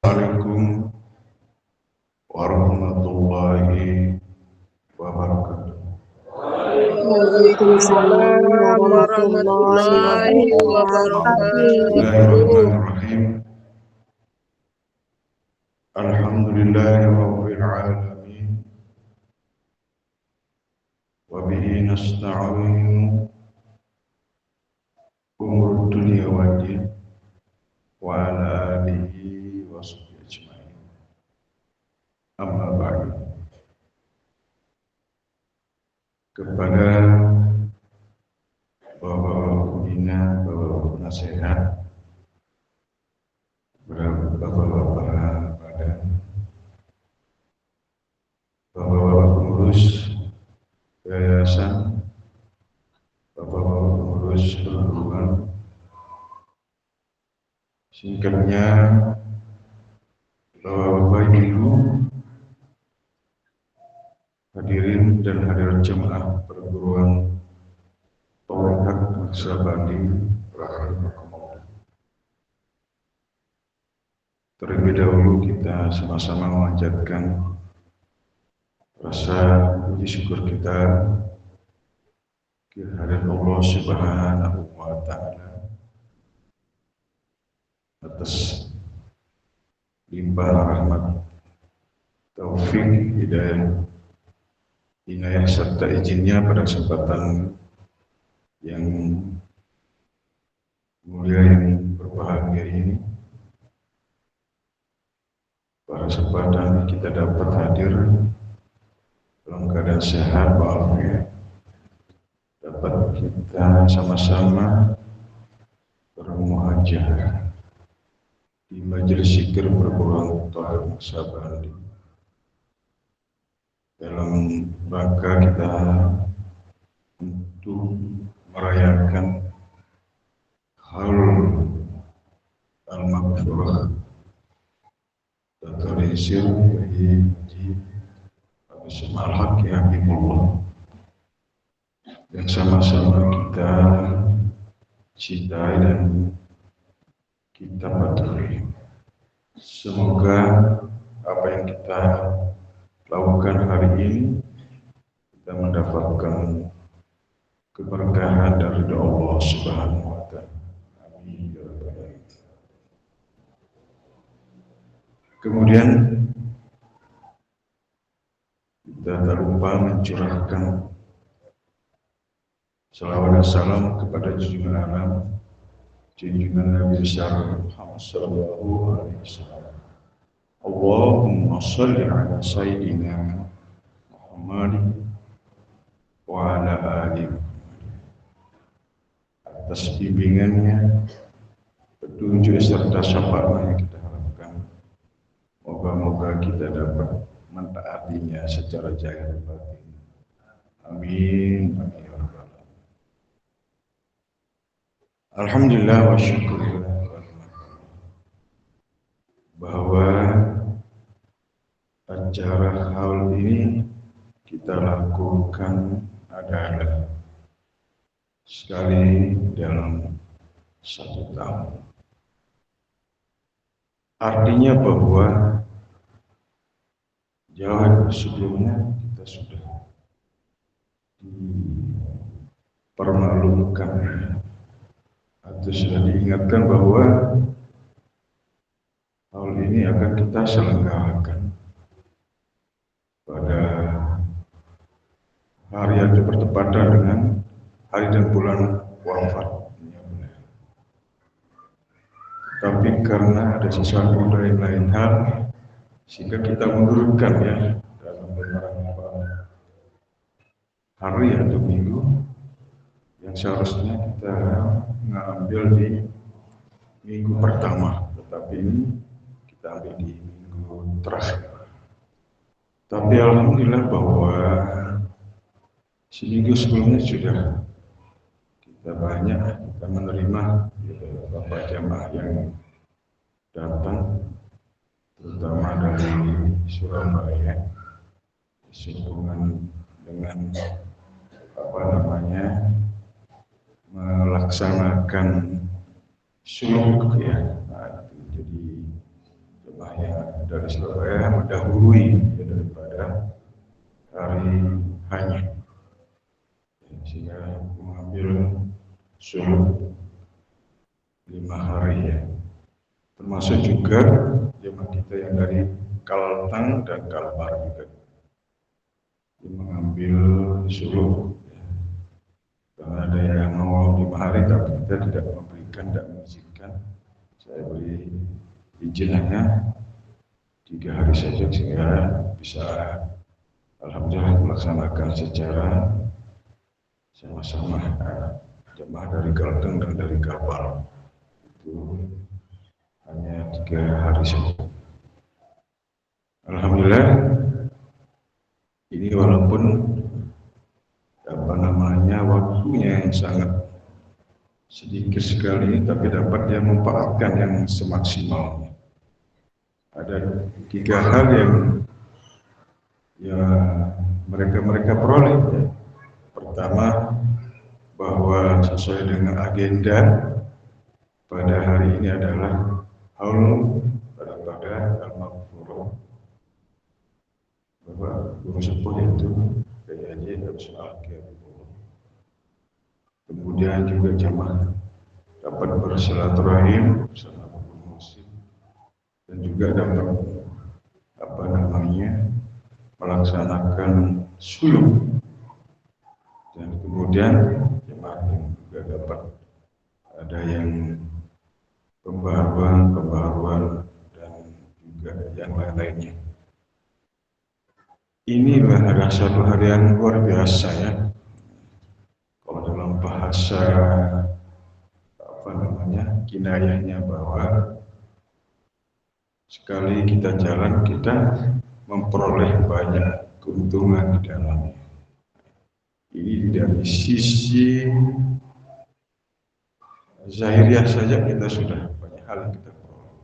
Assalamualaikum warahmatullahi wabarakatuh. Waalaikumsalam warahmatullahi wabarakatuh. Bismillahirrahmanirrahim. Alhamdulillahirabbil alamin. Wa bihi nasta'inu umur dunya wad-din wa ala alihi wa sahbihi ajma'in. Amma ba'du. Kepada Bapak-bapak pembina, bapak-bapak penasehat, bapak-bapak badan, bapak-bapak pengurus yayasan, bapak-bapak pengurus perguruan, singkatnya bapak-bapak ibu, hadirin dan hadirat jemaah perguruan Tauhid Naksabandi rahimakumullah. Terlebih dahulu kita sama-sama memanjatkan rasa puji syukur kita kehadirat Allah Subhanahu wa Ta'ala atas limpahan rahmat, taufik, hidayah, inayah serta izinnya pada kesempatan yang mulia yang berbahagia ini. Pada kesempatan kita dapat hadir dalam keadaan sehat walafiat, dapat kita sama-sama bermuhajah di majelis zikir perguruan Tauhid Naksabandi dalam rangka kita untuk merayakan Haul Al-Maghfirah dan Rizal bagi Abu Sumal Haq ya Habibullah, yang sama-sama kita cintai dan kita patuhi. Semoga apa yang kita lakukan hari ini kita mendapatkan keberkahan dari Allah Subhanahu wa Ta'ala. Amin ya rabbal alamin. Kemudian kita tak lupa mencurahkan salawat dan salam kepada junjungan alam, junjungan Nabi besar Muhammad sallallahu alaihi wasallam. Allahumma shalli ala sayyidina Muhammad wa ala alihi, atas bimbingannya, petunjuk serta syafaatnya yang kita harapkan. Moga-moga kita dapat mentaatinya secara zahir dan batin. Amin. Amin ya rabbal alamin. Alhamdulillah wa syukurillah bahwa acara haul ini kita lakukan adalah sekali dalam 1 tahun. Artinya bahwa jauh sebelumnya kita sudah dipermalukan atau sudah diingatkan bahwa hal ini akan kita selenggarakan pada hari yang bertepatan dengan hari dan bulan wafatnya. Tapi karena ada sesuatu dari lain hal, sehingga kita mundurkan ya dalam beberapa hari atau minggu yang seharusnya kita mengambil di minggu pertama, tetapi ini kita ambil di minggu terakhir. Tapi alhamdulillah bahwa seminggu sebelumnya sudah kita banyak kita menerima beberapa jamaah yang datang, terutama dari Surabaya, sehubungan dengan melaksanakan suluk ya. Nah, itu jadi jemaah dari Surabaya mendahului ya, daripada hari hanya, sehingga mengambil suluk 5 hari ya. Termasuk juga jemaah kita yang dari Kalteng dan Kalbar juga yang mengambil suluk. Karena ada yang mau 5 hari tapi kita tidak memberikan, tidak mengizinkan. Saya beri izin hanya 3 hari saja sehingga bisa alhamdulillah melaksanakan secara sama-sama jemaah dari Kalteng dan dari Kalbar. Itu hanya 3 hari saja. Alhamdulillah ini walaupun waktunya yang sangat sedikit sekali, tapi dapat dia memanfaatkan yang semaksimal. Ada 3 hal yang mereka peroleh. Pertama, bahwa sesuai dengan agenda pada hari ini adalah haul daripada Al-Maghfurah Bapak Guru Sepuh yaitu Kiai Haji Abdul Al-Kiai. Kemudian juga jamaah dapat bersilaturahim bersama muslim dan juga dapat melaksanakan suluk, dan kemudian jemaah juga dapat ada yang pembaharuan dan juga yang lain-lainnya. Inilah adalah satu hari yang luar biasa ya. Kalau dalam bahasa kinayahnya bahwa sekali kita jalan kita memperoleh banyak keuntungan di dalamnya. Ini dari sisi zahiriah saja kita sudah banyak hal yang kita peroleh.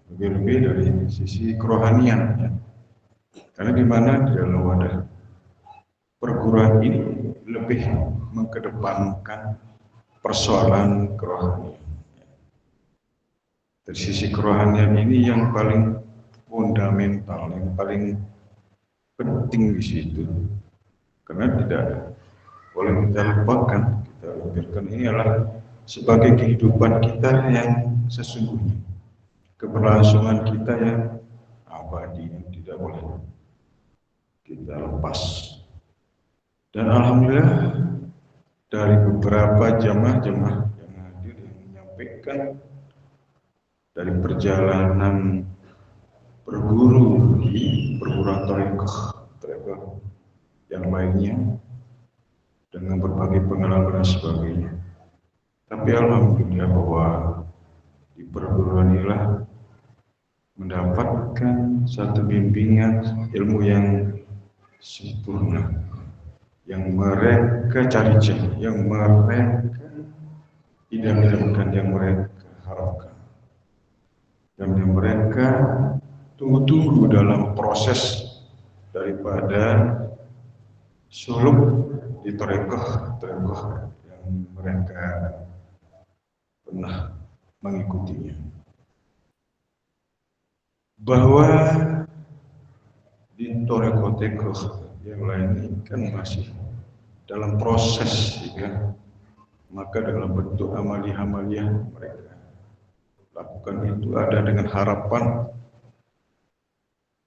Lebih-lebih dari sisi kerohanian ya. Karena di mana di dalam wadah perguruan ini lebih mengedepankan persoalan kerohanian. Dari sisi kerohanian ini yang paling fundamental, yang paling penting di situ. Karena tidak boleh kita lupakan, kita lupakan ini adalah sebagai kehidupan kita yang sesungguhnya, keberlangsungan kita yang abadi, yang tidak boleh kita lepas. Dan alhamdulillah dari beberapa jamaah yang hadir yang menyampaikan dari perjalanan berguru di perguruan thariqah yang lainnya dengan berbagai pengalaman dan sebagainya. Tapi alhamdulillah bahwa di perguruan inilah mendapatkan satu bimbingan ilmu yang sempurna, yang mereka cari, yang mereka idam-idamkan, yang mereka harapkan, dan yang mereka tunggu-tunggu dalam proses daripada suluk di thariqah yang mereka pernah mengikutinya. Bahwa di thariqah yang lain ini kan masih dalam proses ya, maka dalam bentuk amaliyah mereka lakukan itu ada dengan harapan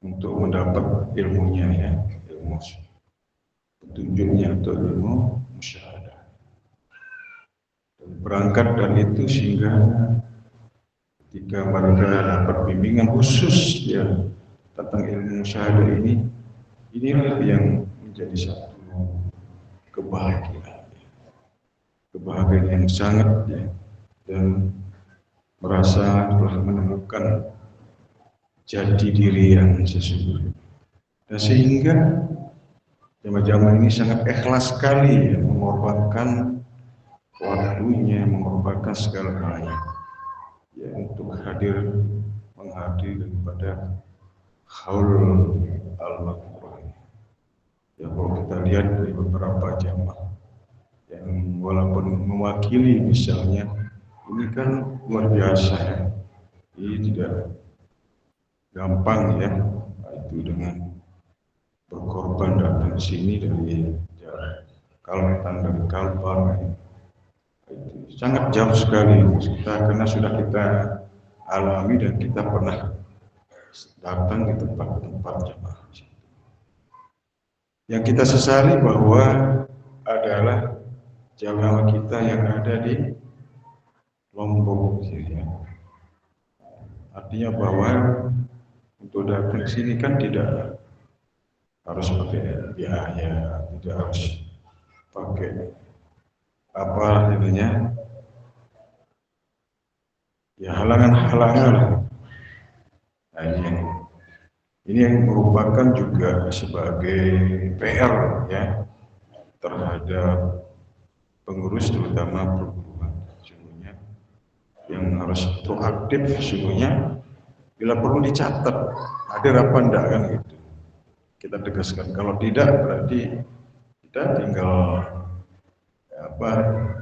untuk mendapat ilmunya ya, ilmu petunjuknya atau ilmu musyahadah. Dan berangkat dari itu sehingga ketika mereka dapat bimbingan khusus ya tentang ilmu musyahadah ini, inilah yang menjadi satu kebahagiaan yang sangat ya, dan merasa telah menemukan jati diri yang sesungguhnya. Dan sehingga jamaah-jamaah ini sangat ikhlas sekali ya, mengorbankan waktunya, mengorbankan segala galanya ya untuk menghadiri daripada haul al-maghfurah. Ya kalau kita lihat dari beberapa jamaah yang walaupun mewakili misalnya, ini kan luar biasa ya. Ini tidak gampang ya, itu dengan berkorban datang sini dari Kalimantan, dari Kalbar, itu sangat jauh sekali kita, karena sudah kita alami dan kita pernah datang di tempat-tempat jemaah. Yang kita sesali bahwa adalah jamaah kita yang ada di Lombok, ya. Artinya bahwa untuk datang ke sini kan tidak harus pakai biaya, tidak harus pakai apa namanya, ya halangan-halangan. Nah, ini yang merupakan juga sebagai PR ya terhadap pengurus terutama perguruan, sesungguhnya yang harus proaktif sesungguhnya. Bila perlu dicatat hadir apa enggak kan gitu, kita tegaskan. Kalau tidak berarti kita tinggal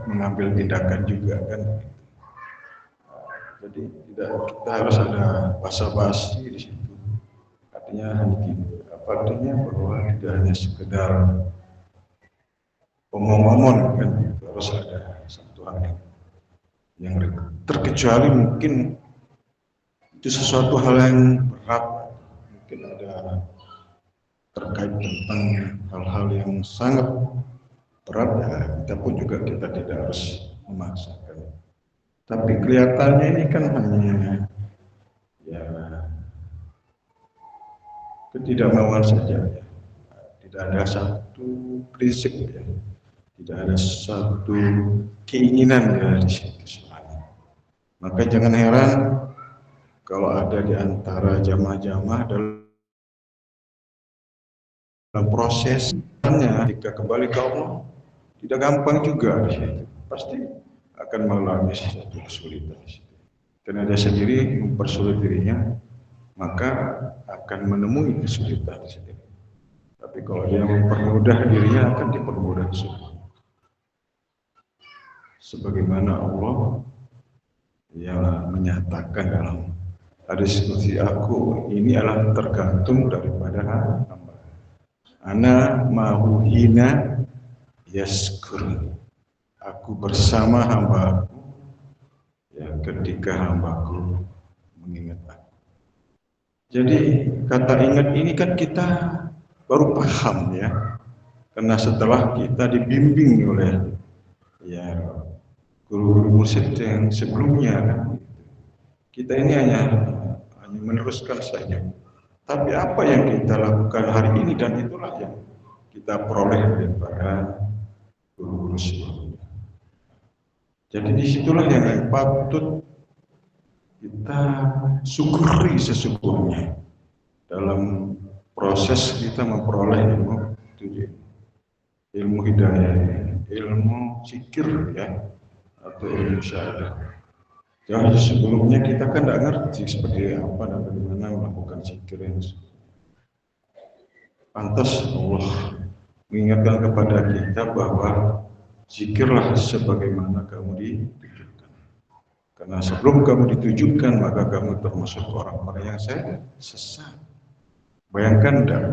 mengambil tindakan juga kan. Jadi kita harus ada basa-basi di situ. Artinya artinya bahwa tidak hanya sekedar omong-omong kan, harus ada satu hal yang terkecuali mungkin itu sesuatu hal yang berat, mungkin ada terkait tentang hal-hal yang sangat berat, ya kita pun juga kita tidak harus memaksakan. Tapi kelihatannya ini kan hanya ya ketidakmauan saja, ya. Tidak ada satu prinsip, ya. Tidak ada satu keinginan ya di situ. Maka jangan heran kalau ada di antara jamaah-jamaah dalam prosesnya jika kembali ke Allah tidak gampang juga di situ. Pasti akan mengalami sesuatu kesulitan di situ. Karena dia sendiri mempersulit dirinya, maka akan menemui kesulitan di situ. Tapi kalau dia mempermudah dirinya akan dipermudah semua. Sebagaimana Allah yang menyatakan dalam hadis qudsi, aku ini adalah tergantung daripada hamba. Ana ma'uhina yaskur. Aku bersama hambaku ya ketika hambaku mengingat aku. Jadi kata ingat ini kan kita baru paham ya, karena setelah kita dibimbing oleh ya guru-guru mursyid yang sebelumnya kan, kita ini hanya meneruskan saja. Tapi apa yang kita lakukan hari ini dan itulah yang kita peroleh daripada guru-guru sebelumnya. Jadi disitulah yang patut kita syukuri sesungguhnya dalam proses kita memperoleh ilmu hidayah, ilmu zikir ya, atau ilmu syahadah. Jadi sebelumnya kita kan tidak ngerti seperti apa dan bagaimana melakukan zikir yang pantas. Allah mengingatkan kepada kita bahwa zikirlah sebagaimana kamu ditujukan. Karena sebelum kamu ditujukan maka kamu termasuk orang-orang yang sesat. Bayangkan enggak,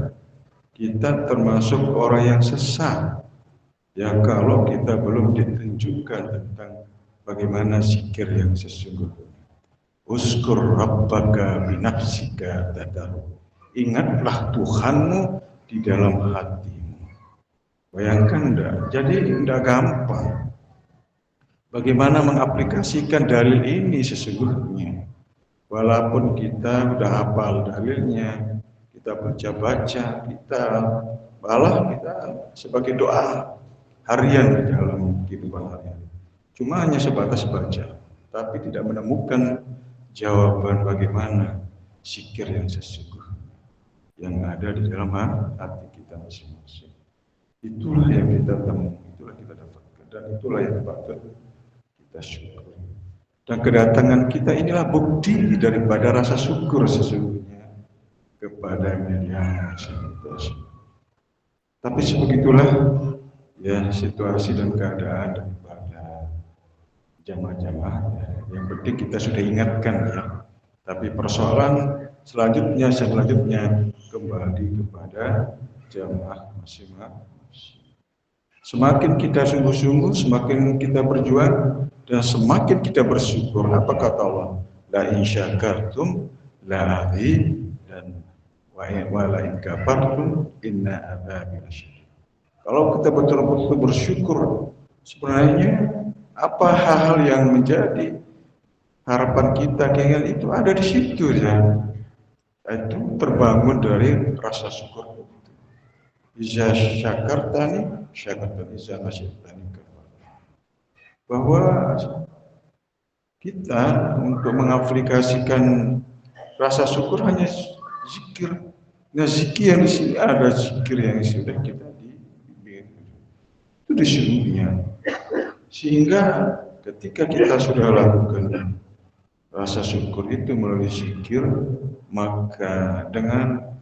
kita termasuk orang yang sesat ya kalau kita belum ditunjukkan tentang bagaimana zikir yang sesungguhnya. Uzkur rabbaka binafsika tadaru. Ingatlah Tuhanmu di dalam hatimu. Bayangkan enggak? Jadi enggak gampang. Bagaimana mengaplikasikan dalil ini sesungguhnya. Walaupun kita udah hafal dalilnya, kita baca-baca, kita sebagai doa harian di dalam kehidupan harian. Cuma hanya sebatas baca, tapi tidak menemukan jawaban bagaimana zikir yang sesungguhnya yang ada di dalam hati kita masing-masing. Itulah yang kita temui, itulah kita dapatkan, dan itulah yang patut kita syukuri. Dan kedatangan kita inilah bukti daripada rasa syukur sesungguhnya kepada Yang Maha Kuasa. Tapi sebegitulah ya situasi dan keadaan daripada jamaah-jamaah ya. Yang penting kita sudah ingatkan ya. Tapi persoalan selanjutnya kembali kepada jamaah masing-masing. Semakin kita sungguh-sungguh, semakin kita berjuang, dan semakin kita bersyukur. Apa kata Allah? La in syakartum la azi, dan wa la in kafartum inna adzabi lasyadid. Kalau kita betul-betul bersyukur, sebenarnya apa hal-hal yang menjadi harapan kita, keinginan itu ada di situ ya. Itu terbangun dari rasa syukur. Iza syakartani syakartani, iza nasyatani kafartani. Bahwa kita untuk mengaplikasikan rasa syukur hanya zikir. Nah, zikir yang di sini ada zikir yang sudah kita dibimbing. Itu disuruhnya. Sehingga ketika kita sudah lakukan rasa syukur itu melalui zikir, maka dengan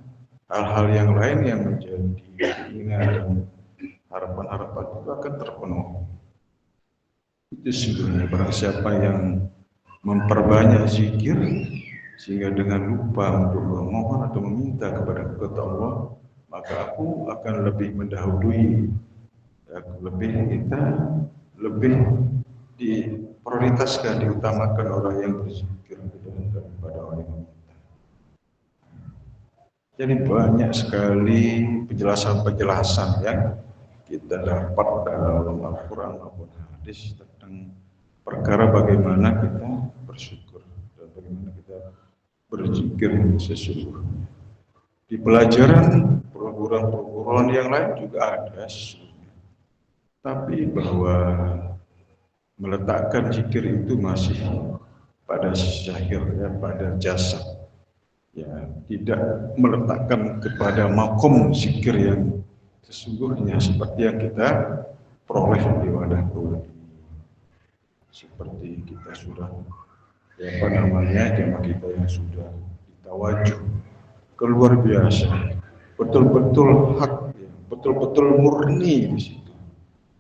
hal-hal yang lain yang menjadi keinginan dan harapan-harapan itu akan terpenuhi. Itu sebenarnya barang siapa yang memperbanyak zikir sehingga dengan lupa untuk memohon atau meminta kepada Allah, maka aku akan lebih mendahului, lebih diprioritaskan, diutamakan orang yang berzikir daripada orang yang meminta. Jadi banyak sekali penjelasan-penjelasan yang kita dapat dalam Al-Quran maupun hadis tentang perkara bagaimana kita bersyukur dan bagaimana kita berzikir sesungguhnya. Di pelajaran perguruan yang lain juga ada sesungguhnya. Tapi bahwa meletakkan zikir itu masih pada zahir, ya, pada jasad, ya, tidak meletakkan kepada makom zikir yang sesungguhnya seperti yang kita peroleh di wadah ini. Seperti kita sudah, jamaah kita yang sudah ditawajuh keluar biasa, betul-betul hak, ya, betul-betul murni di situ.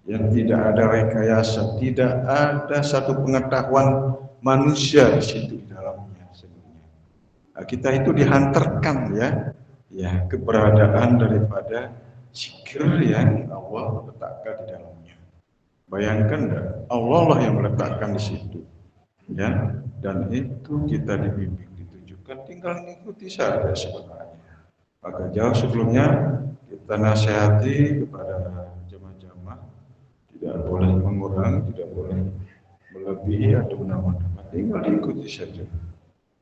Yang tidak ada rekayasa, tidak ada satu pengetahuan manusia di situ di dalamnya sebenarnya. Nah, kita itu dihantarkan ya keberadaan daripada zikir yang Allah letakkan di dalamnya. Bayangkan Allah lah yang meletakkan di situ, ya, dan itu kita dibimbing, ditunjukkan, tinggal mengikuti saja sebenarnya. Maka jauh sebelumnya kita nasihati kepada jamaah-jamaah, tidak boleh mengurangi, tidak boleh melebihi atau menambah-nambah, tinggal diikuti saja.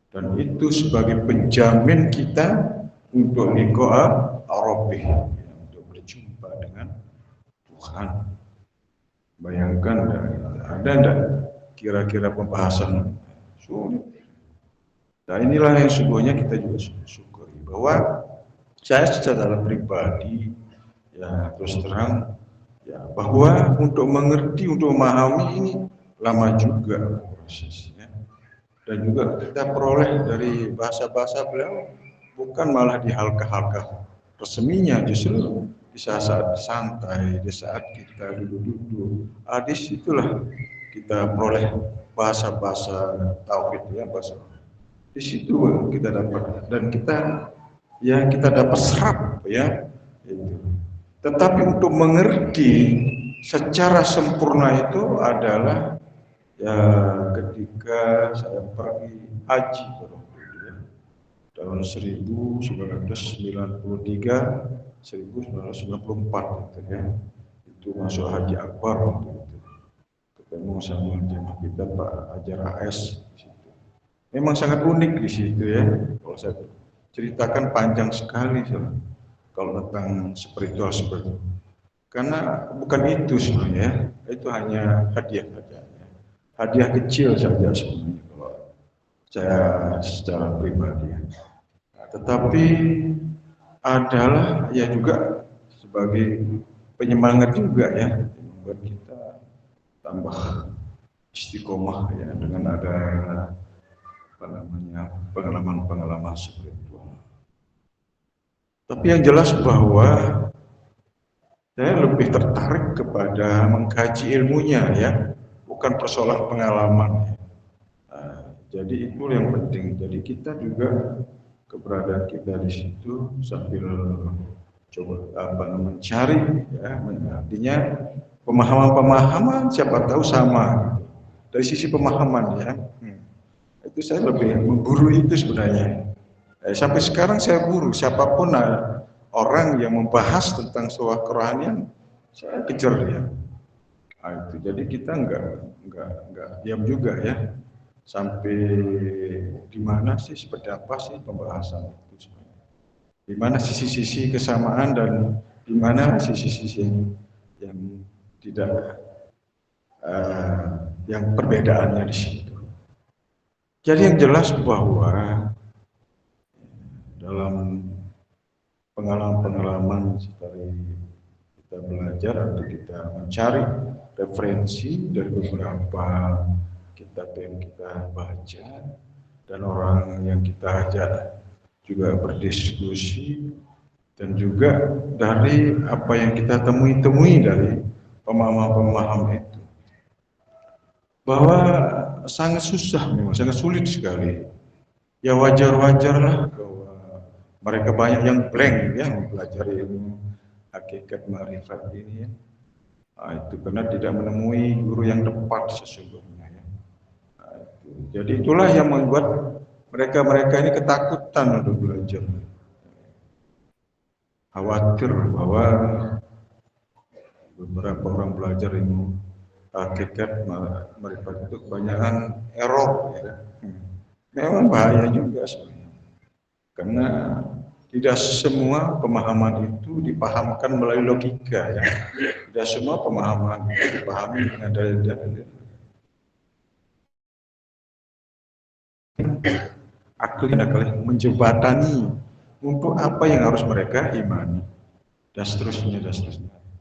Dan itu sebagai penjamin kita untuk liqa Rabbih, untuk berjumpa dengan Tuhan. Bayangkan, ada enggak kira-kira pembahasan sulit? Nah, inilah yang sesungguhnya kita juga syukuri bahwa saya secara pribadi, ya terus terang, ya bahwa untuk mengerti, untuk memahami ini lama juga prosesnya, dan juga kita peroleh dari bahasa-bahasa beliau bukan malah di halqa-halqa resminya, justru di saat santai, di saat kita duduk-duduk, di situlah kita peroleh bahasa-bahasa tauhid, ya, bahasa di situ kita dapat, dan kita dapat serap, ya itu. Tetapi untuk mengerti secara sempurna itu adalah ya ketika saya pergi haji tahun 1993 1994 gitu ya. Itu masuk Haji Akbar waktu itu. Ketemu sama jemaah kita Pak Hajar AS di situ. Memang sangat unik di situ ya. Kalau saya ceritakan panjang sekali kalau tentang spiritual seperti itu. Karena bukan itu sebenarnya, itu hanya hadiah saja. Hadiah kecil saja sebenarnya kalau saya secara pribadi. Nah, tetapi adalah ya juga sebagai penyemangat juga ya, membuat kita tambah istiqomah ya dengan ada pengalaman-pengalaman spiritual. Tapi yang jelas bahwa saya lebih tertarik kepada mengkaji ilmunya ya, bukan persoalan pengalaman. Jadi itu yang penting. Jadi kita juga keberadaan kita di situ sambil coba mencari, ya, artinya pemahaman-pemahaman siapa tahu sama dari sisi pemahaman, ya. Itu saya lebih memburu itu sebenarnya. Sampai sekarang saya buru siapapun orang yang membahas tentang sebuah kerohanian, saya kejar dia. Itu jadi kita nggak diam juga, ya. Sampai di mana sih, seperti apa sih pembahasan itu sebenarnya? Di mana sisi-sisi kesamaan dan di mana sisi-sisi yang tidak, yang perbedaannya di situ. Jadi yang jelas bahwa dalam pengalaman-pengalaman dari kita belajar atau kita mencari referensi dari beberapa kitab yang kita baca dan orang yang kita ajak juga berdiskusi, dan juga dari apa yang kita temui dari pemahaman-pemahaman itu, bahwa sangat susah, memang sangat sulit sekali. Ya wajar-wajarlah bahwa mereka banyak yang blank, ya, mempelajari ilmu hakikat ma'rifat ini, ya. Itu karena tidak menemui guru yang tepat sesungguhnya, ya. Jadi itulah yang membuat mereka ini ketakutan untuk belajar, khawatir bahwa beberapa orang belajar ilmu hakikat ma'rifat itu kebanyakan error, ya. Memang bahaya juga sebenarnya, karena tidak semua pemahaman itu dipahamkan melalui logika, ya. Tidak semua pemahaman itu dipahami dengan dalil-dalil. Akal menjebatani untuk apa yang harus mereka imani, dan seterusnya.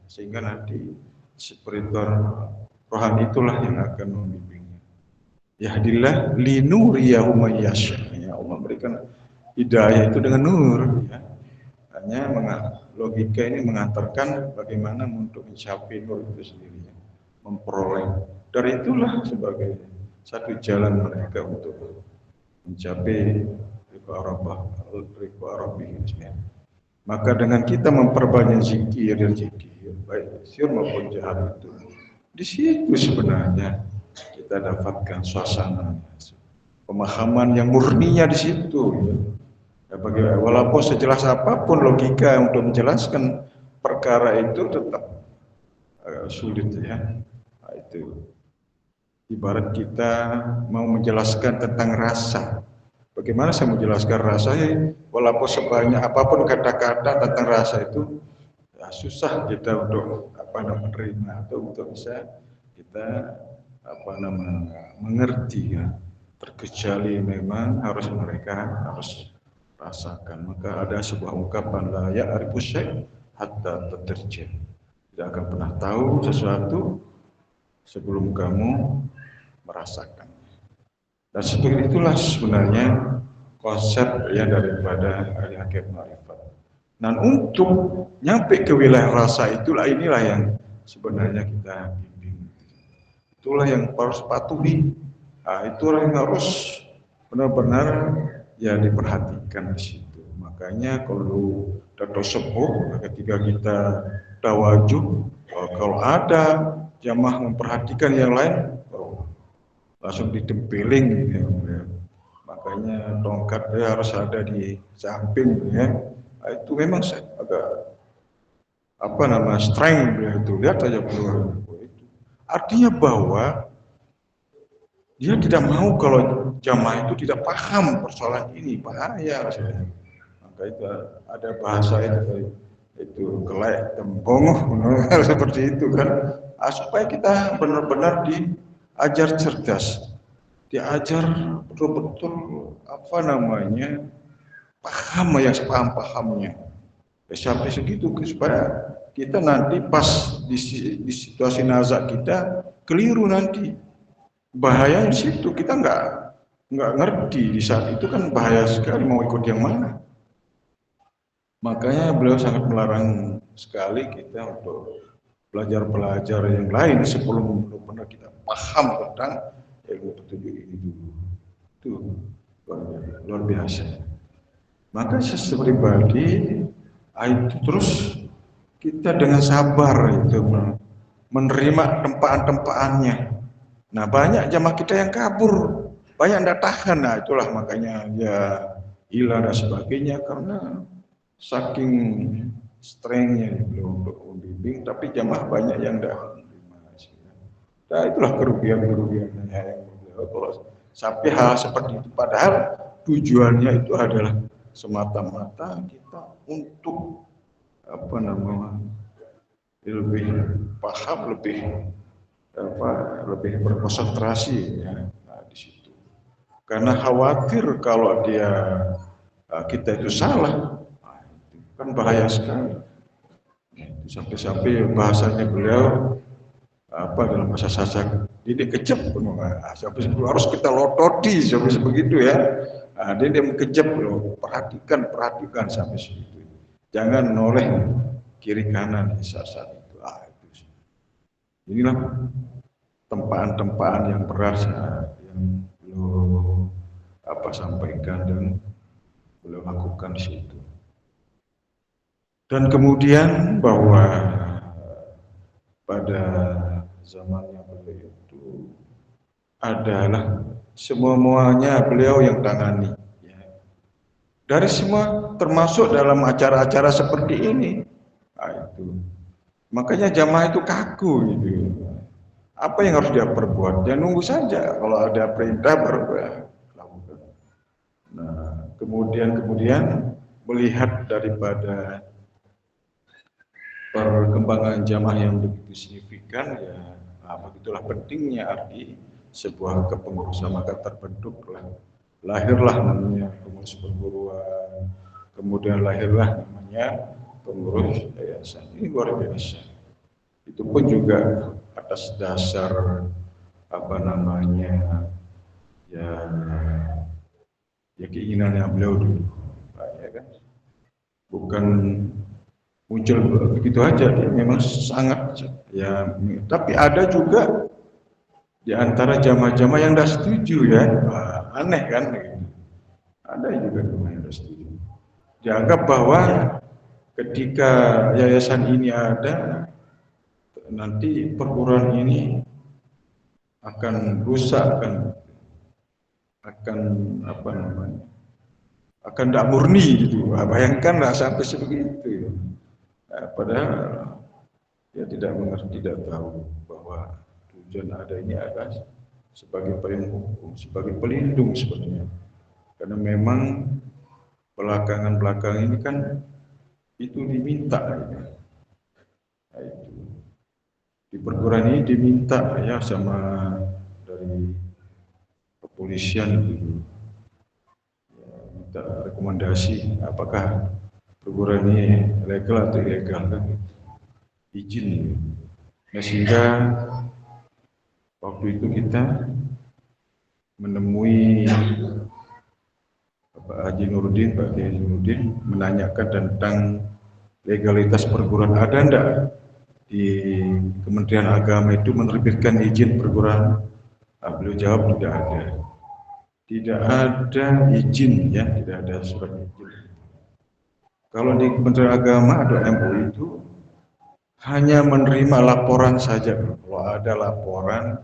Sehingga nanti spiritual rohani itulah yang akan membimbingnya. Yahdillah linuriyahu may yasha. Ya, Allah berikan hidayah itu dengan nur, ya. Hanya logika ini mengantarkan bagaimana untuk mencapai nur itu sendiri, ya. Memperoleh. Dari itulah sebagai satu jalan mereka untuk mencapai ridha. Maka dengan kita memperbanyak zikir dan zikir, baik sir maupun jahar itu, di situ sebenarnya kita dapatkan suasana pemahaman yang murninya di situ, ya. Walaupun sejelas apapun logika untuk menjelaskan perkara itu tetap sulit, ya. Itu ibarat kita mau menjelaskan tentang rasa. Bagaimana saya menjelaskan rasa, walaupun sebanyak apapun kata-kata tentang rasa itu, ya, susah kita untuk menerima atau untuk bisa kita mengerti, ya. Terkecuali memang mereka harus rasakan. Maka ada sebuah ungkapan, la ya'rifu syai' hatta tadarja. Tidak akan pernah tahu sesuatu sebelum kamu merasakan. Dan seperti itulah sebenarnya konsep, ya, daripada ahli hakikat ma'rifat. Dan untuk nyampe ke wilayah rasa inilah yang sebenarnya kita bimbing. Itulah yang harus patuhi. Itulah yang harus benar-benar, ya, diperhatikan di situ. Makanya kalau Dato Sepuh ketika kita tawajuh, kalau ada jamaah memperhatikan yang lain, langsung ditempeling, ya. Makanya tongkatnya harus ada di samping, ya. Itu memang agak strength, ya. Itu lihat aja keluar itu. Artinya bahwa dia tidak mau kalau jamaah itu tidak paham persoalan ini, bahaya. Maka itu ada bahasa itu kelek tembongoh, seperti itu kan. Supaya kita benar-benar diajar cerdas, diajar betul-betul paham, yang sepaham-pahamnya. Sampai segitu supaya kita nanti pas di situasi nazak kita keliru nanti. Bahaya di situ, kita nggak ngerti di saat itu kan bahaya sekali, mau ikut yang mana. Makanya beliau sangat melarang sekali kita untuk belajar yang lain sebelum benar-benar kita paham tentang ilmu petunjuk ini dulu. Itu luar biasa. Maka sesuatu pribadi itu terus kita dengan sabar itu menerima tempaan-tempaannya. Nah, banyak jamaah kita yang kabur, banyak yang tahan. Nah, itulah makanya ya hilang dan sebagainya karena saking strengthnya belum membimbing, tapi jamaah banyak yang tidak menerima. Nah, itulah kerugian-kerugiannya yang kalau sampai hal seperti itu. Padahal tujuannya itu adalah semata-mata kita untuk apa namanya lebih paham, lebih berkonsentrasi ya, nah, di situ. Karena khawatir kalau kita itu salah, nah, itu kan bahaya sekali. Sampai-sampai bahasanya beliau dalam bahasa Sasak, dia kejep, sampai harus kita lototi sampai begitu ya. Nah, dia kejep loh, perhatikan sampai situ. Jangan noleh kiri kanan di saat itu. Inilah tempaan-tempaan yang berasa yang beliau sampaikan dan beliau lakukan di situ. Dan kemudian bahwa pada zamannya beliau itu adalah semuanya beliau yang tangani. Ya. Dari semua termasuk dalam acara-acara seperti ini. Nah, itu. Makanya jamaah itu kaku gitu. Apa yang harus dia perbuat? Dia nunggu saja. Kalau ada perintah baru dia lakukan. Nah, kemudian melihat daripada perkembangan jamaah yang begitu signifikan ya, begitulah pentingnya arti sebuah kepengurusan. Maka terbentuklah, lahirlah namanya pengurus perguruan, kemudian lahirlah namanya pengurus yayasan. Ini luar biasa. Itu pun juga atas dasar ya keinginannya beliau dulu, ya kan? Bukan muncul begitu aja, dia memang sangat ya. Tapi ada juga di antara jamaah-jamaah yang tidak setuju ya, aneh kan? Ada juga yang tidak setuju. Dianggap bahwa ketika yayasan ini ada, nanti perguruan ini akan rusak, akan tidak murni gitu. Bayangkanlah sampai sebegitu. Padahal dia tidak mengerti, tidak tahu bahwa tujuan ada ini adalah sebagai pelindung, sebagai pelindung sebenarnya. Karena memang belakangan ini kan itu diminta. Ya. Nah, itu. Di perguruan ini diminta ya sama dari kepolisian itu, ya, minta rekomendasi apakah perguruan ini legal atau ilegal kan, izin. Nah, sehingga waktu itu kita menemui Pak Haji Nurdin, Pak Haji Nurdin menanyakan tentang legalitas perguruan ada enggak di Kementerian Agama itu menerbitkan izin perguruan. Beliau jawab tidak ada. Tidak ada izin ya, tidak ada surat izin. Kalau di Kementerian Agama atau MUI itu hanya menerima laporan saja. Kalau ada laporan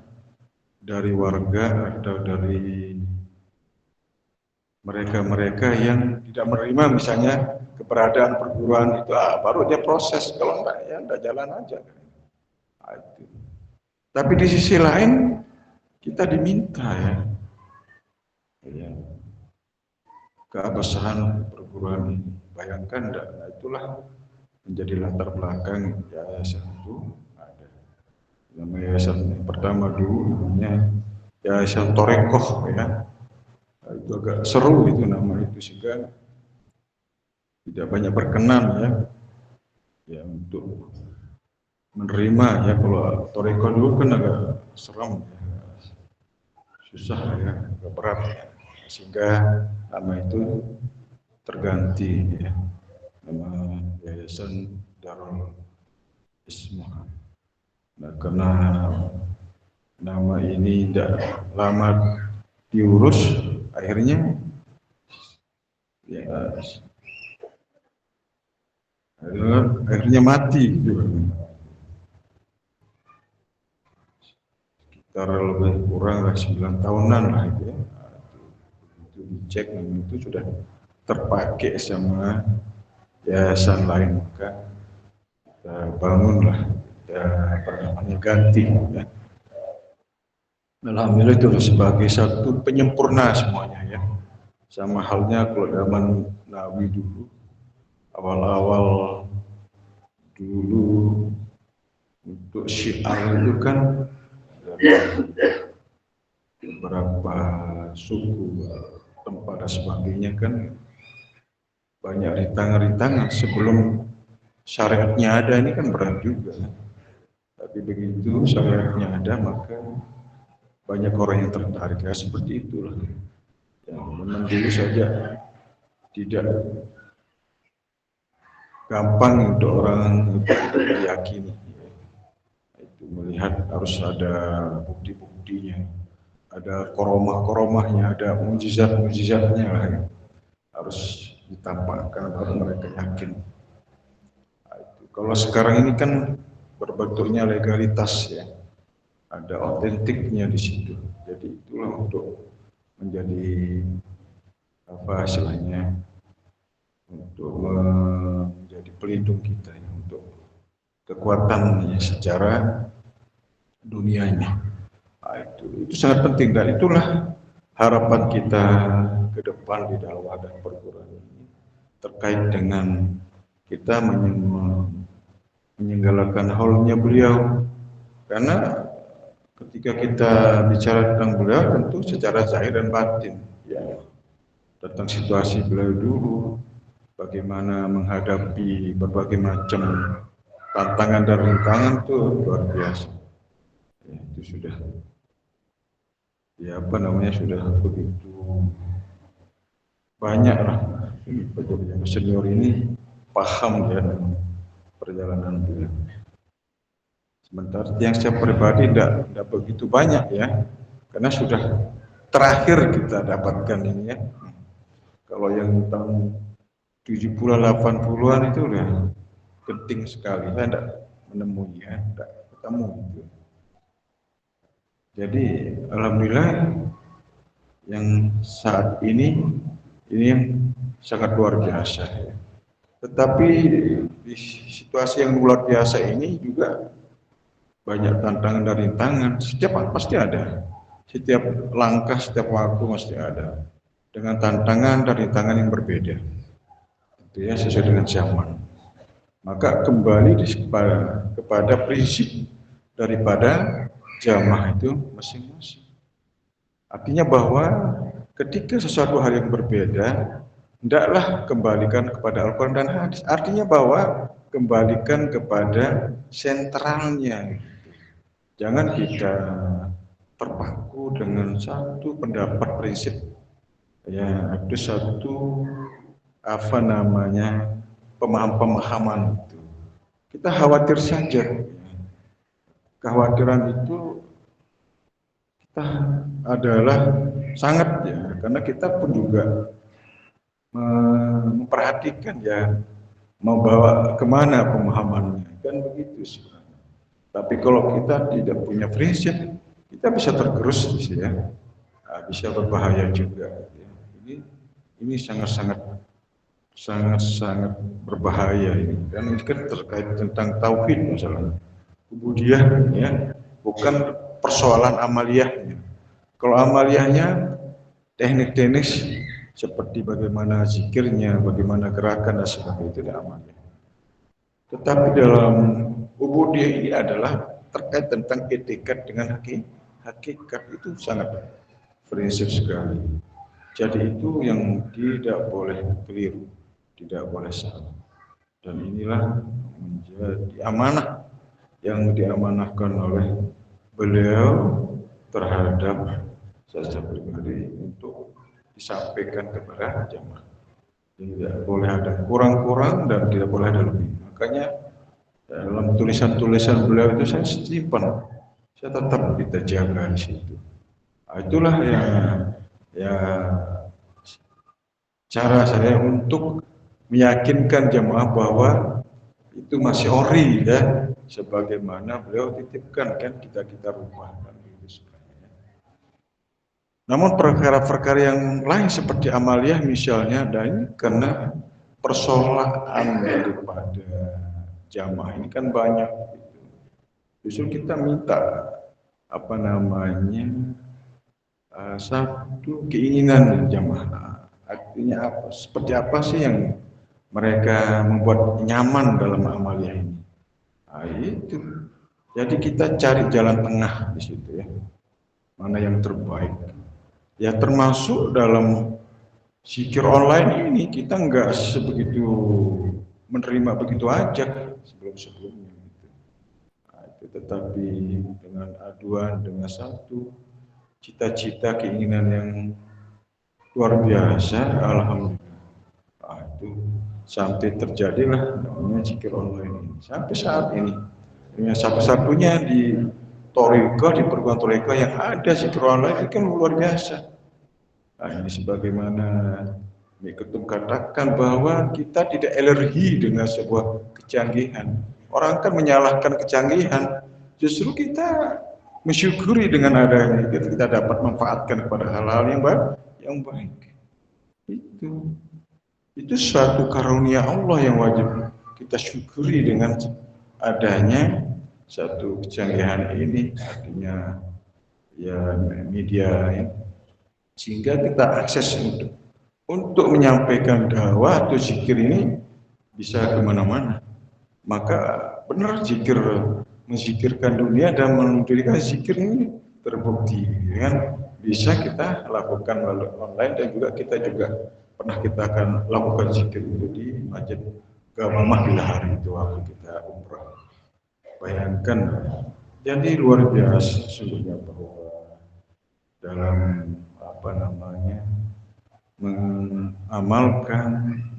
dari warga atau dari mereka yang tidak menerima misalnya keberadaan perguruan itu, baru dia proses. Kalau enggak ya enggak jalan aja. Itu. Tapi di sisi lain kita diminta ya keabsahan perguruan ini. Bayangkan enggak? Nah, itulah menjadi latar belakang yayasan itu ada. Nama yayasan yang pertama dulu namanya Yayasan Torekoh ya. Nah, itu agak seru itu nama itu sehingga tidak banyak berkenan ya untuk menerima ya. Kalau Torekoh dulu kan agak serem ya. Susah ya, agak berat ya. Sehingga nama itu terganti ya, nama Yayasan Darul Ismah. Nah, karena nama ini tidak lama diurus, akhirnya ya akhirnya mati gitu. Sekitar lebih kurang 9 tahunan lah itu ya. Itu dicek itu sudah terpakai sama yayasan lain, maka kita bangunlah, kita ganti ya. Alhamdulillah itu sebagai satu penyempurna semuanya ya. Sama halnya kalau zaman Nabi dulu, awal-awal dulu untuk syiar itu kan beberapa suku, tempat dan sebagainya kan banyak rintangan-rintangan sebelum syariatnya ada, ini kan berat juga. Tapi begitu syariatnya ada maka banyak orang yang tertarik ya, seperti itulah. Yang memang dulu saja tidak gampang untuk orang meyakini. Itu melihat harus ada bukti-buktinya, ada koromah-koromahnya, ada mujizat-mujizatnya lah ya. Harus ditampakkan baru mereka yakin. Nah, itu. Kalau sekarang ini kan berbentuknya legalitas ya, ada otentiknya di situ. Jadi itulah untuk menjadi apa istilahnya, untuk menjadi pelindung kita ya, untuk kekuatan ya, secara dunianya. Nah, itu sangat penting dan itulah harapan kita ke depan di dakwah dan perguruan ini terkait dengan kita menyenggalakan haulnya beliau, karena ketika kita bicara tentang beliau tentu secara zahir dan batin ya, tentang situasi beliau dulu, bagaimana menghadapi berbagai macam tantangan dan rintangan itu luar biasa ya, itu sudah ya apa namanya, sudah begitu banyak lah pejabat senior ini paham ya perjalanan beliau. Sementara yang saya pribadi tidak begitu banyak ya, karena sudah terakhir kita dapatkan ini ya. Kalau yang tahun 70-an 80-an itu udah penting sekali, saya tidak menemui ya, tidak ketemu gitu. Jadi alhamdulillah yang saat ini yang sangat luar biasa ya. Tetapi di situasi yang luar biasa ini juga banyak tantangan dan rintangan. Setiap pasti ada, setiap langkah, setiap waktu mesti ada dengan tantangan dan rintangan yang berbeda. Itu ya, sesuai dengan zaman. Maka kembali kepada prinsip daripada jamaah itu masing-masing. Artinya bahwa ketika sesuatu hal yang berbeda, hendaklah kembalikan kepada Al-Quran dan hadis. Artinya bahwa kembalikan kepada sentralnya. Jangan kita terpaku dengan satu pendapat prinsip. Ya, ada satu apa namanya pemahaman itu. Kita khawatir saja. Kekhawatiran itu kita adalah sangat ya, karena kita pun juga memperhatikan ya, membawa kemana pemahamannya, kan begitu sebenarnya. Tapi kalau kita tidak punya prinsip, kita bisa tergerus ya, bisa berbahaya juga. Ya. Ini sangat berbahaya ini, dan ini kan terkait tentang tauhid masalah ubudiyah ya, bukan persoalan amaliyahnya. Kalau amaliyahnya teknik-teknik seperti bagaimana zikirnya, bagaimana gerakan dan sebagainya, itu tidak amaliyah. Tetapi dalam ubudiyah ini adalah terkait tentang etikat dengan hakikat, itu sangat prinsip sekali. Jadi itu yang tidak boleh keliru, tidak boleh salah. Dan inilah menjadi amanah yang diamanahkan oleh beliau terhadap saya pribadi untuk disampaikan kepada jamaah. Tidak boleh ada kurang-kurang dan tidak boleh ada lebih. Makanya dalam tulisan-tulisan beliau itu saya simpan, saya tetap kita jaga di situ. Itulah yang ya cara saya untuk meyakinkan jemaah bahwa itu masih ori ya, sebagaimana beliau titipkan kan kita rubahkan gitu sebenarnya. Namun perkara-perkara yang lain seperti amaliyah misalnya, dan karena persoalan daripada jamaah ini kan banyak gitu. Justru kita minta apa namanya satu keinginan jamaah. Artinya apa? Seperti apa sih yang mereka membuat nyaman dalam amaliyah ini? Nah, itu. Jadi kita cari jalan tengah di situ ya. Mana yang terbaik? Ya termasuk dalam zikir online ini kita nggak sebegitu menerima begitu aja sebelum-sebelumnya. Nah, itu tetapi dengan aduan dengan satu cita-cita keinginan yang luar biasa, alhamdulillah. Nah, itu sampai terjadilah namanya zikir online ini sampai saat ini. Yang satu-satunya di Toriko, di perguruan Toriko yang ada zikir online itu kan luar biasa. Nah, ini sebagaimana Ketum katakan bahwa kita tidak alergi dengan sebuah kecanggihan. Orang kan menyalahkan kecanggihan, justru kita mensyukuri dengan adanya kita dapat manfaatkan kepada hal-hal yang baik. Itu suatu karunia Allah yang wajib kita syukuri dengan adanya satu kecanggihan ini, artinya ya media ya. Sehingga kita akses untuk menyampaikan dakwah atau zikir ini bisa kemana-mana. Maka benar zikir menzikirkan dunia dan mendirikan zikir ini terbukti kan bisa kita lakukan melalui online, dan juga kita pernah kita akan lakukan zikir itu di Masjid Gamamah bila hari itu waktu kita umrah. Bayangkan, jadi luar biasa sesungguhnya bahwa dalam apa namanya mengamalkan,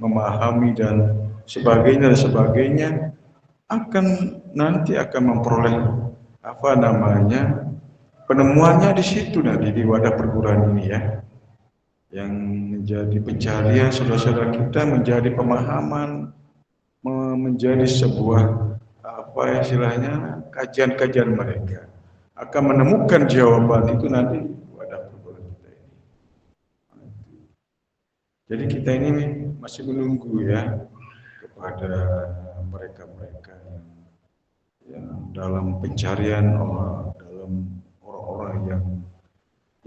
memahami dan sebagainya akan nanti akan memperoleh apa namanya penemuannya di situ nanti di wadah perguruan ini ya, yang menjadi pencarian saudara-saudara kita, menjadi pemahaman, menjadi sebuah apa istilahnya kajian-kajian mereka akan menemukan jawaban itu nanti wadah perguruan kita ini. Jadi kita ini masih menunggu ya kepada mereka-mereka yang dalam pencarian Allah, dalam orang-orang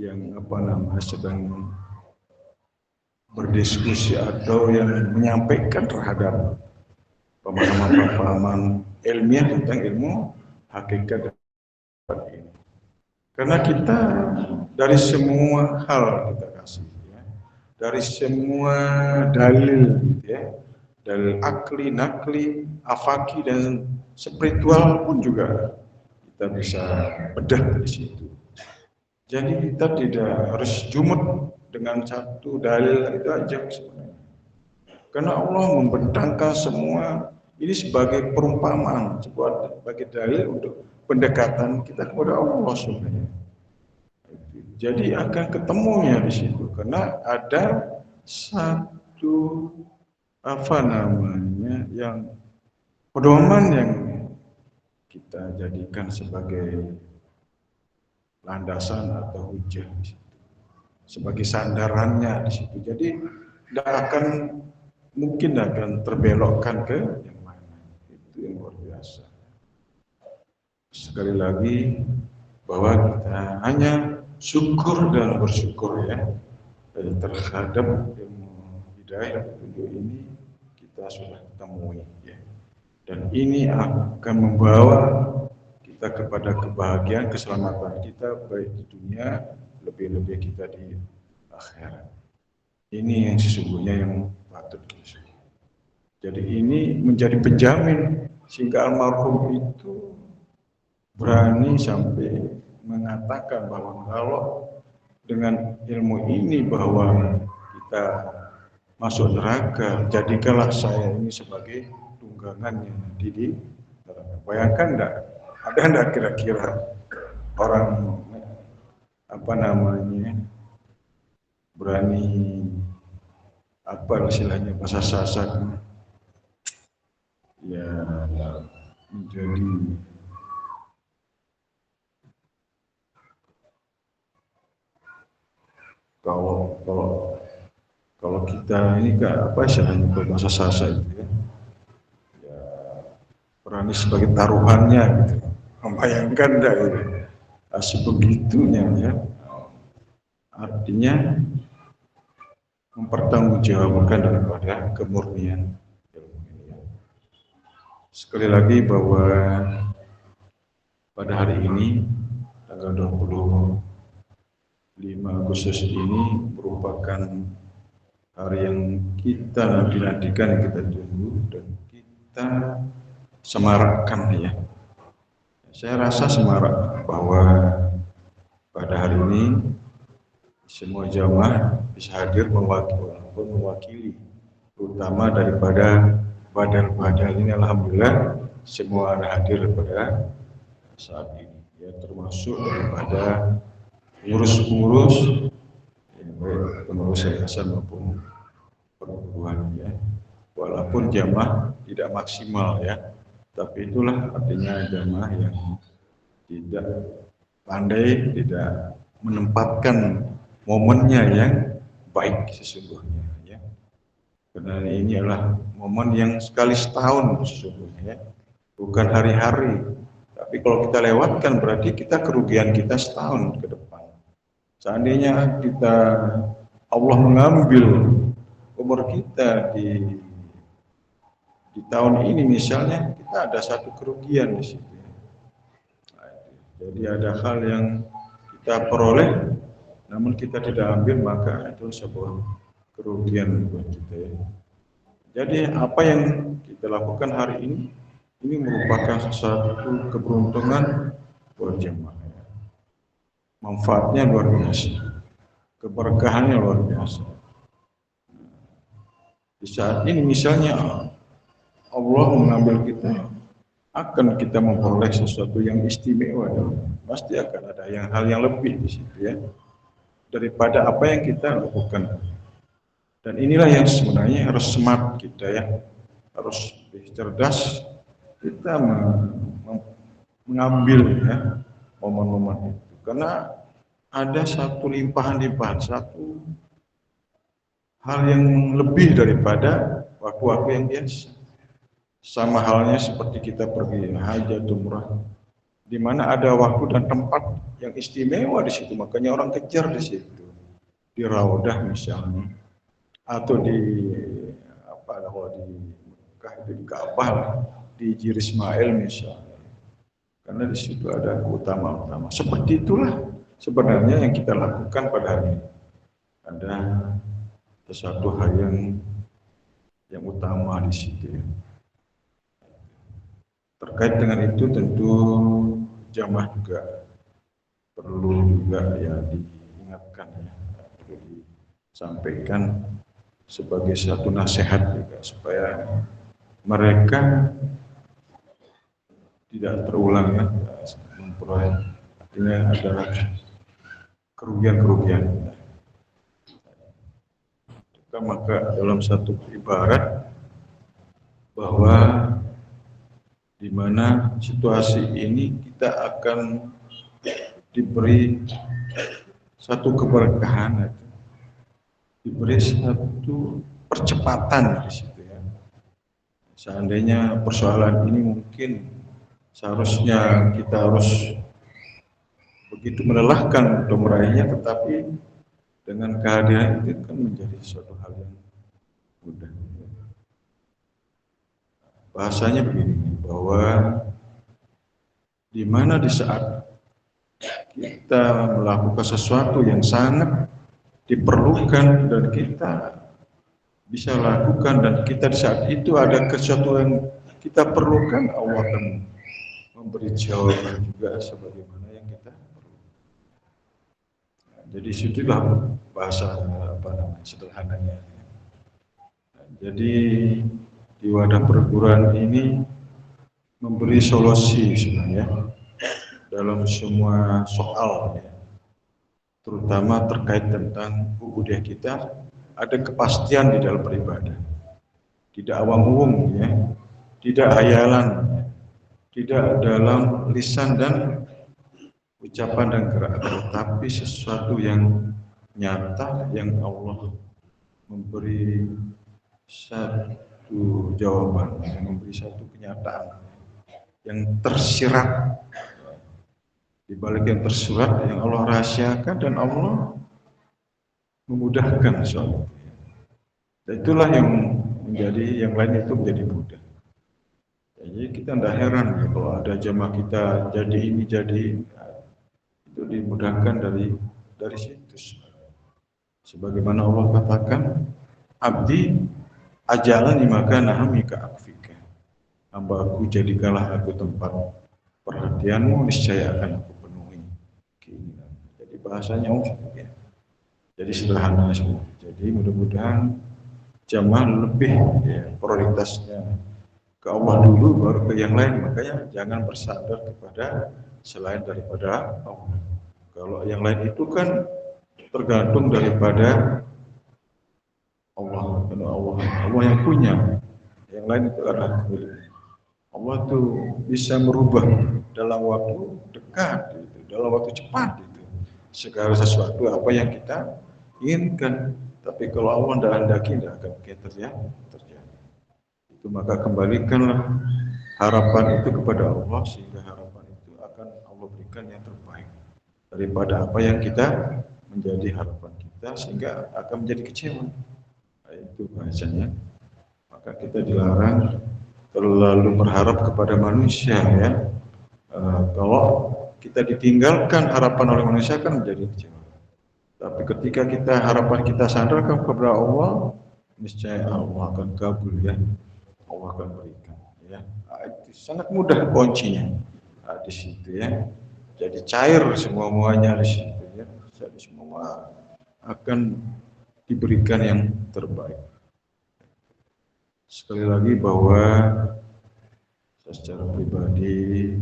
yang apa namanya sedang berdiskusi atau yang menyampaikan terhadap pemahaman-pemahaman ilmiah tentang ilmu hakikat ini. Karena kita dari semua hal kita kasih ya, dari semua dalil ya, dalil akli, nakli, afaki dan spiritual pun juga kita bisa bedah dari situ. Jadi kita tidak harus jumut dengan satu dalil itu aja sebenarnya. Karena Allah membentangkan semua ini sebagai perumpamaan, sebagai dalil untuk pendekatan kita kepada Allah sebenarnya. Jadi akan ketemunya di situ karena ada satu apa namanya yang pedoman yang kita jadikan sebagai landasan atau hujah di situ, sebagai sandarannya di situ. Jadi tidak akan mungkin akan terbelokkan ke yang mana. Itu yang luar biasa. Sekali lagi bahwa kita hanya syukur dan bersyukur ya terhadap ilmu hidayah petunjuk ini kita sudah temui ya. Dan ini akan membawa kita kepada kebahagiaan, keselamatan kita baik di dunia, lebih-lebih kita di akhirat. Ini yang sesungguhnya yang patut kita syukuri. Jadi ini menjadi penjamin sehingga almarhum itu berani sampai mengatakan bahwa kalau dengan ilmu ini bahwa kita masuk neraka, jadikanlah saya ini sebagai tunggangannya nanti di neraka. Bayangkan enggak? Ada enggak kira-kira orang apa namanya berani apa istilahnya bahasa Sasak ya menjadi kalau kalau kalau kita ini apa istilahnya bahasa Sasak itu ya, berani sebagai taruhannya gitu. Membayangkan dah gitu. Sebegitunya ya. Artinya mempertanggungjawabkan daripada kemurnian ilmu ini. Sekali lagi bahwa pada hari ini tanggal 25 Agustus ini merupakan hari yang kita nanti-nantikan, yang kita tunggu dan kita semarakkan ya. Saya rasa semarak bahwa pada hari ini semua jamaah bisa hadir mewakili terutama daripada badal-badal ini. Alhamdulillah semua ada hadir pada saat ini ya, termasuk daripada pengurus-pengurus ya, baik pengurus yayasan maupun perguruan ya, walaupun jamaah tidak maksimal ya, tapi itulah artinya jamaah yang tidak pandai, tidak menempatkan momennya yang baik sesungguhnya ya. Karena ini adalah momen yang sekali setahun sesungguhnya ya, bukan hari-hari. Tapi kalau kita lewatkan berarti kita kerugian kita setahun ke depan. Seandainya kita Allah mengambil umur kita di tahun ini misalnya, kita ada satu kerugian di situ. Jadi ada hal yang kita peroleh namun kita tidak ambil, maka itu sebuah kerugian buat kita ya. Jadi apa yang kita lakukan hari ini merupakan satu keberuntungan buat jemaah. Manfaatnya luar biasa, keberkahannya luar biasa. Di saat ini misalnya Allah mengambil kita, akan kita memperoleh sesuatu yang istimewa, pasti akan ada hal yang lebih di situ ya, daripada apa yang kita lakukan. Dan inilah yang sebenarnya harus smart kita ya, harus lebih cerdas kita mengambil ya momen-momen itu, karena ada satu limpahan-limpahan, satu hal yang lebih daripada waktu-waktu yang biasa. Sama halnya seperti kita pergi haji atau umrah, di mana ada waktu dan tempat yang istimewa di situ, makanya orang kejar di situ, di Raudah misalnya, atau di di Ka'bah, di Hijri Ismail misalnya, karena di situ ada keutamaan-utama. Seperti itulah sebenarnya yang kita lakukan pada hari ini. Ada sesuatu hal yang utama di situ. Terkait dengan itu tentu jamaah juga perlu juga ya diingatkan ya, perlu disampaikan sebagai satu nasihat juga supaya mereka tidak terulang ya, memperoleh artinya adalah kerugian-kerugian. Maka dalam satu ibarat bahwa di mana situasi ini kita akan diberi satu keberkahan, diberi satu percepatan di situ ya. Seandainya persoalan ini mungkin seharusnya kita harus begitu melelahkan untuk meraihnya, tetapi dengan kehadiran itu kan menjadi suatu hal yang mudah. Bahasanya begini, bahwa di mana di saat kita melakukan sesuatu yang sangat diperlukan dan kita bisa lakukan, dan kita di saat itu ada sesuatu yang kita perlukan, Allah akan memberi jawaban juga sebagaimana yang kita perlukan. Jadi situlah bahasa sederhananya. Jadi di wadah perguruan ini memberi solusi sebenarnya dalam semua soal ya, terutama terkait tentang ubudiyah kita ada kepastian di dalam beribadah, tidak awang-awang ya, tidak hayalan, tidak dalam lisan dan ucapan dan gerak, tetapi sesuatu yang nyata yang Allah memberi satu jawaban, yang memberi satu kenyataan yang tersirat, di balik yang tersurat yang Allah rahasiakan dan Allah memudahkan soal itu. Dan itulah yang menjadi yang lain itu menjadi mudah. Jadi kita tidak heran ya, kalau ada jamaah kita jadi ini jadi itu dimudahkan dari situ. Sebagaimana Allah katakan, abdi ajalani maka nahamika akfika. Hamba-Ku jadikanlah aku tempat perhatianmu, niscaya akan aku penuhi keinginan. Jadi bahasanya ya. Jadi sederhana semua. Jadi mudah-mudahan jamaah lebih ya, prioritasnya ke Allah dulu baru ke yang lain. Makanya jangan bersandar kepada selain daripada Allah. Kalau yang lain itu kan tergantung daripada Allah, karena Allah yang punya, yang lain itu adalah milik Allah. Tuh bisa merubah dalam waktu dekat, gitu, dalam waktu cepat, gitu, segala sesuatu apa yang kita inginkan. Tapi kalau Allah tidak hendaki, tidak akan terjadi. Itu maka kembalikanlah harapan itu kepada Allah, sehingga harapan itu akan Allah berikan yang terbaik daripada apa yang kita menjadi harapan kita, sehingga akan menjadi kecewa. Nah, itu bahasanya. Maka kita dilarang terlalu berharap kepada manusia ya. Kalau kita ditinggalkan harapan oleh manusia kan menjadi kecewa. Tapi ketika kita harapan kita sandarkan kepada Allah, niscaya Allah akan kabul ya. Allah akan berikan ya. Itu sangat mudah kuncinya di situ ya. Jadi cair semuanya di situ ya. Jadi semua akan diberikan yang terbaik. Sekali lagi bahwa secara pribadi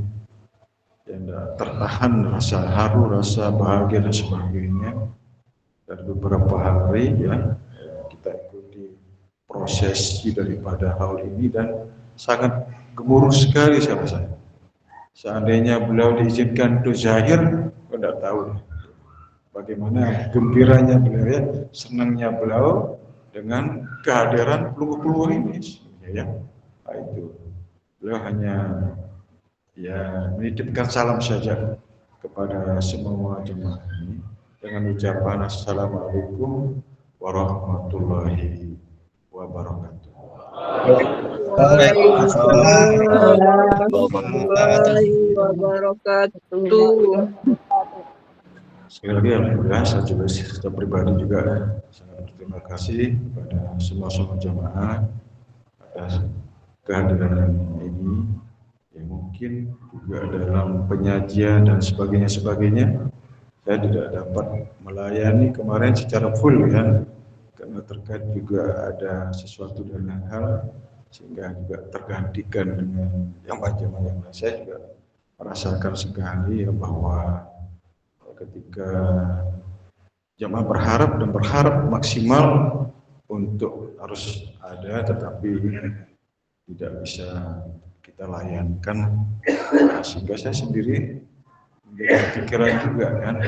yang tertahan rasa haru, rasa bahagia dan sebagainya dari beberapa hari ya, kita ikuti prosesi daripada hal ini dan sangat gemuruh sekali sama saya. Seandainya beliau diizinkan untuk zahir, tidak tahu bagaimana gembiranya beliau ya, senangnya beliau dengan kehadiran peluru-peluru ini ya. Nah, itu beliau hanya ya menitipkan salam saja kepada semua jemaah ini dengan ucapan assalamualaikum warahmatullahi wabarakatuh. Waalaikumsalam warahmatullahi wabarakatuh. Sekali lagi alhamdulillah saya juga secara pribadi juga sangat berterima kasih kepada semua jamaah atas kehadiran ini. Ya mungkin juga dalam penyajian dan sebagainya saya tidak dapat melayani kemarin secara full ya, karena terkait juga ada sesuatu dan hal sehingga juga tergantikan dengan yang jamaah yang lain. Saya juga merasakan sekali ya bahwa ketika jamaah berharap maksimal untuk harus ada, tetapi tidak bisa kita layankan, sehingga saya sendiri menjadi pikiran juga kan,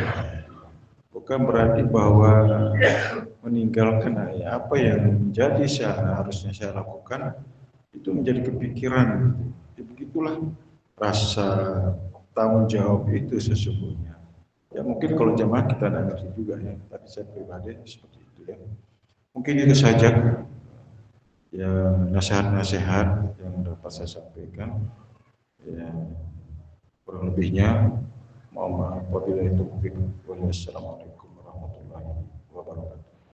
bukan berarti bahwa meninggalkan apa yang menjadi harusnya saya lakukan itu menjadi kepikiran. Ya, begitulah rasa tanggung jawab itu sesungguhnya. Ya mungkin kalau jamaah kita tidak ngerti juga ya, tapi saya pribadi seperti itu ya. Mungkin itu saja ya nasihat-nasihat yang dapat saya sampaikan. Ya kurang lebihnya mohon maaf wabillahi taufiq. Wassalamualaikum